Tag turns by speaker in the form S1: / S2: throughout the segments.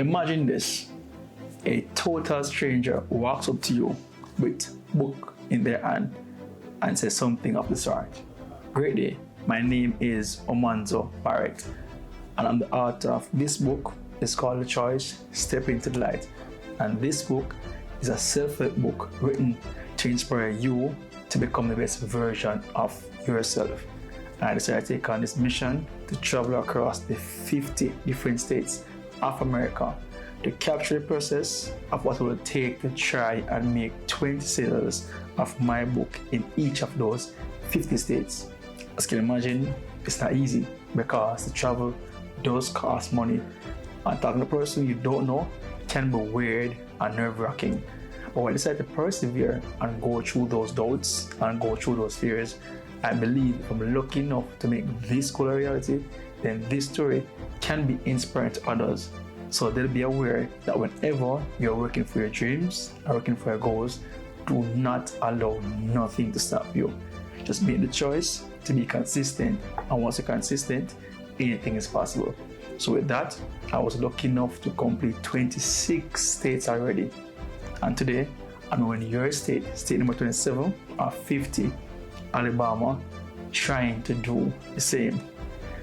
S1: Imagine this. A total stranger walks up to you with a book in their hand and says something of the sort. Great day, my name is Omanzo Barrett, and I'm the author of this book. It's called The Choice, Step Into the Light. And this book is a self-help book written to inspire you to become the best version of yourself. And I decided to take on this mission to travel across the 50 different states of America to capture the process of what it will take to try and make 20 sales of my book in each of those 50 states. As you can imagine, it's not easy because the travel does cost money. And talking to a person you don't know can be weird and nerve-wracking. But when I decided to persevere and go through those doubts and go through those fears, I believe if I'm lucky enough to make this goal a reality, then this story can be inspiring to others. So they'll be aware that whenever you're working for your dreams or working for your goals, do not allow nothing to stop you. Just make the choice to be consistent, and once you're consistent, anything is possible. So with that, I was lucky enough to complete 26 states already. And today, I'm in your state, state number 27 or 50, Alabama, trying to do the same.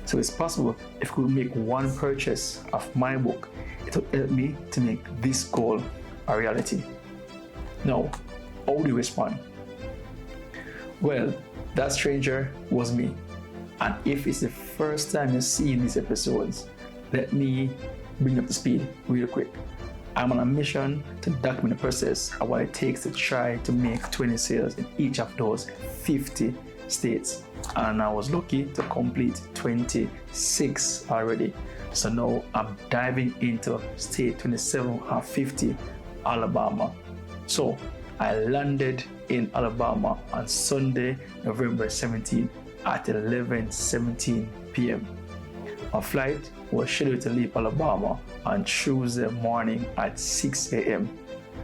S1: So it's possible if you could make one purchase of my book, it will help me to make this goal a reality. Now, how do you respond? Well, that stranger was me. And if it's the first time you're seeing these episodes, let me bring you up to speed real quick. I'm on a mission to document the process of what it takes to try to make 20 sales in each of those 50 states. And I was lucky to complete 26 already. So now I'm diving into state 27 and 50, Alabama. So I landed in Alabama on Sunday, November 17 at 11:17 p.m. Our flight was scheduled to leave Alabama on Tuesday morning at 6 a.m.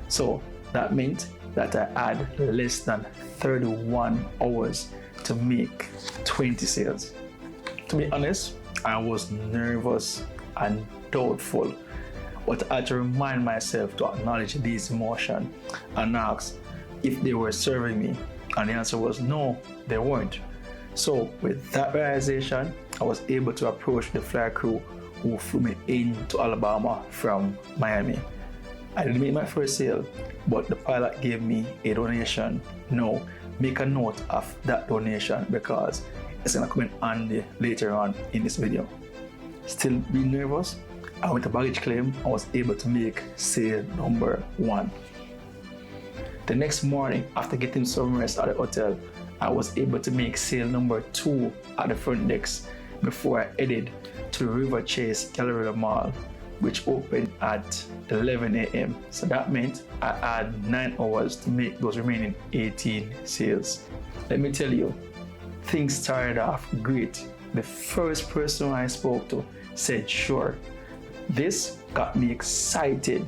S1: So that meant that I had less than 31 hours to make 20 sales. To be honest, I was nervous and doubtful, but I had to remind myself to acknowledge these emotions and ask if they were serving me, and the answer was no, they weren't. So with that realization, I was able to approach the flight crew who flew me into Alabama from Miami. I didn't make my first sale, but the pilot gave me a donation. Now, make a note of that donation because it's gonna come in handy later on in this video. Still being nervous, I went to baggage claim and was able to make sale number 1. The next morning, after getting some rest at the hotel, I was able to make sale number 2 at the front desk before I headed to the River Chase Galleria Mall, which opened at 11 a.m. So that meant I had 9 hours to make those remaining 18 sales. Let me tell you, things started off great. The first person I spoke to said sure. This got me excited,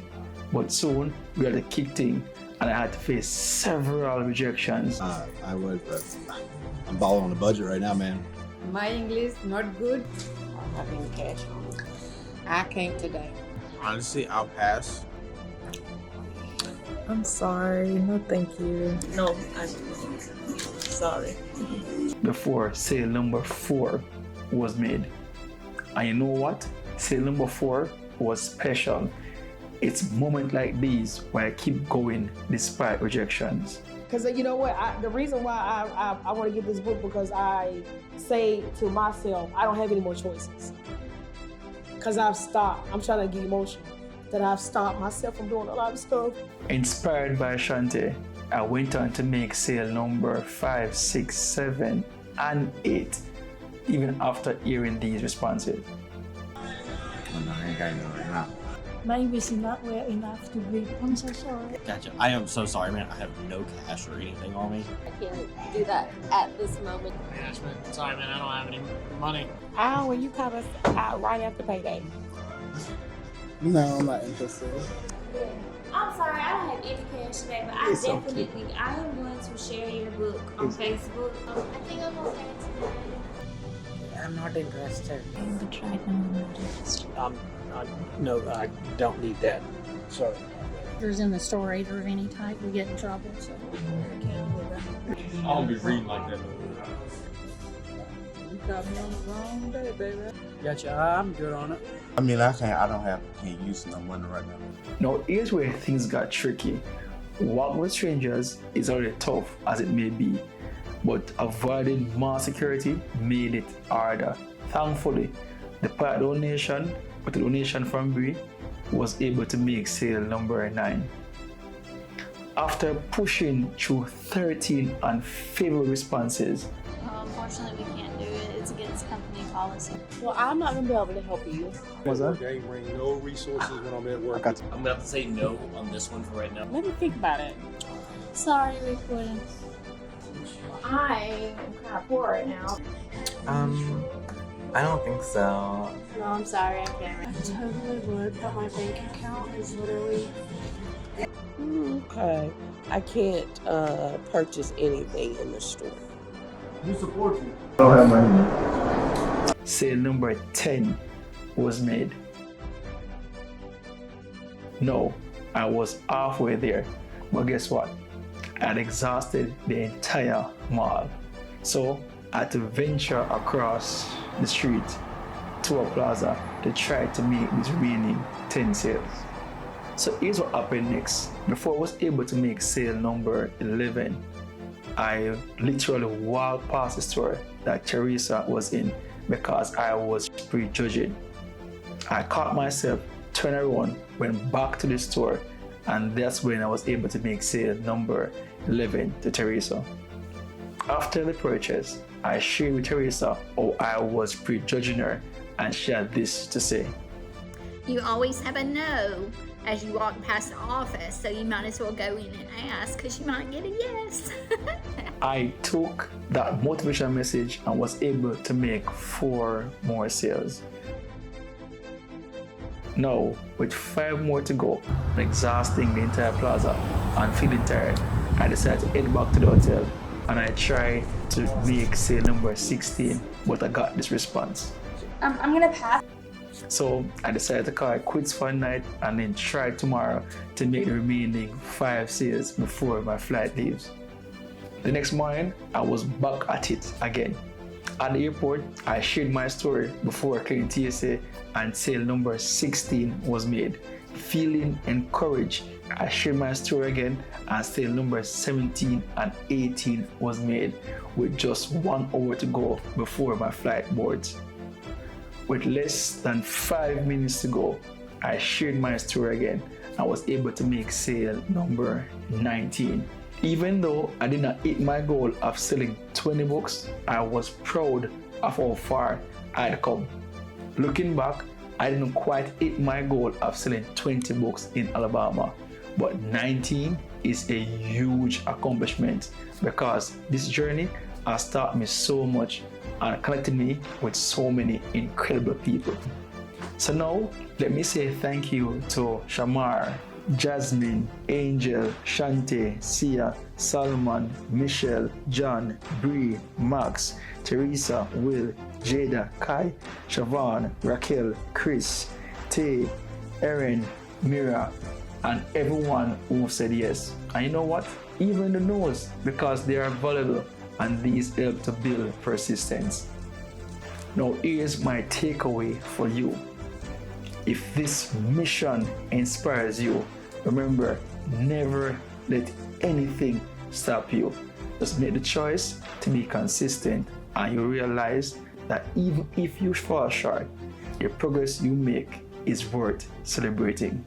S1: but soon we had to kick things and I had to face several rejections.
S2: I'm balling on a budget right now, man.
S3: My English not good. I don't have any cash on me. I can't today.
S2: Honestly, I'll pass.
S4: I'm sorry. No, thank you. No, I'm sorry.
S1: Before sale number 4 was made. And you know what? Sale number 4 was special. It's moments like these where I keep going despite rejections.
S5: Because you know what, the reason why I want to get this book because I say to myself, I don't have any more choices. Because I've stopped. I'm trying to get emotional. That I've stopped myself from doing a lot of stuff.
S1: Inspired by Shante, I went on to make sale number 5, 6, 7, and 8, even after hearing these responses.
S2: Oh, no, I ain't got no right now.
S4: My English is not well enough to read. I'm so sorry.
S6: Gotcha. I am so sorry, man. I have no cash or anything on me.
S7: I can't do that at this moment.
S8: Management. Sorry, man. I don't have any money.
S3: Oh, when you call us out right after payday.
S9: No, I'm not interested.
S7: I'm sorry, I don't have any cash today, but I am going to share your book on Facebook. I think I'm okay today.
S3: I'm not interested.
S4: But right now I'm not interested.
S10: No, I don't need that. Sorry.
S11: There's in the storator of any type, we get in trouble. So we can't do that.
S8: I don't be reading like that.
S4: You got me on the wrong day, baby.
S10: Gotcha. I'm good on it.
S12: I mean, can't use no money right now.
S1: Now, here's where things got tricky. Walking with strangers is already tough as it may be, but avoiding more security made it harder. Thankfully, the part donation, with the donation from Bree, was able to make sale number 9. After pushing through 13 unfavorable responses,
S11: Unfortunately, we can't do it. It's against company policy.
S4: Well, I'm not gonna be able to help you.
S1: was that?
S9: They bring no resources when I'm at work.
S6: I'm gonna have to say no on this one for right now.
S4: Let me think about it.
S11: Sorry, recording.
S7: I am kind of poor right now.
S13: I don't think so.
S7: No, I'm sorry, I can't.
S4: I totally would, but my bank account is literally. Okay. I can't purchase anything in the store.
S9: Who supports you?
S1: I don't have money. Sale number 10 was made. No, I was halfway there, but guess what? I had exhausted the entire mall. So I had to venture across the street to a plaza to try to make these remaining 10 sales. So here's what happened next. Before I was able to make sale number 11, I literally walked past the store that Teresa was in because I was prejudging. I caught myself, turned around, went back to the store, and that's when I was able to make sale number 11 to Teresa. After the purchase, I shared with Teresa how I was prejudging her, and she had this to say.
S11: You always have a no as you walk past the office, so you might as well go in and ask because you might get a yes.
S1: I took that motivational message and was able to make 4 more sales. Now, with 5 more to go, exhausting the entire plaza and feeling tired, I decided to head back to the hotel and I tried to make sale number 16, but I got this response.
S7: I'm gonna pass.
S1: So I decided to call it quits for a night and then try tomorrow to make the remaining 5 sales before my flight leaves. The next morning, I was back at it again. At the airport, I shared my story before clearing TSA and sale number 16 was made. Feeling encouraged, I shared my story again and sale number 17 and 18 was made with just 1 hour to go before my flight boards. With less than 5 minutes to go, I shared my story again and was able to make sale number 19. Even though I did not hit my goal of selling 20 books, I was proud of how far I had come. Looking back, I didn't quite hit my goal of selling 20 books in Alabama, but 19 is a huge accomplishment because this journey has taught me so much and connected me with so many incredible people. So now, let me say thank you to Shamar, Jasmine, Angel, Shante, Sia, Salman, Michelle, John, Bree, Max, Teresa, Will, Jada, Kai, Siobhan, Raquel, Chris, Tay, Erin, Mira, and everyone who said yes. And you know what? Even the no's, because they are valuable and these help to build persistence. Now here's my takeaway for you. If this mission inspires you, remember, never let anything stop you. Just make the choice to be consistent and you realize that even if you fall short, the progress you make is worth celebrating.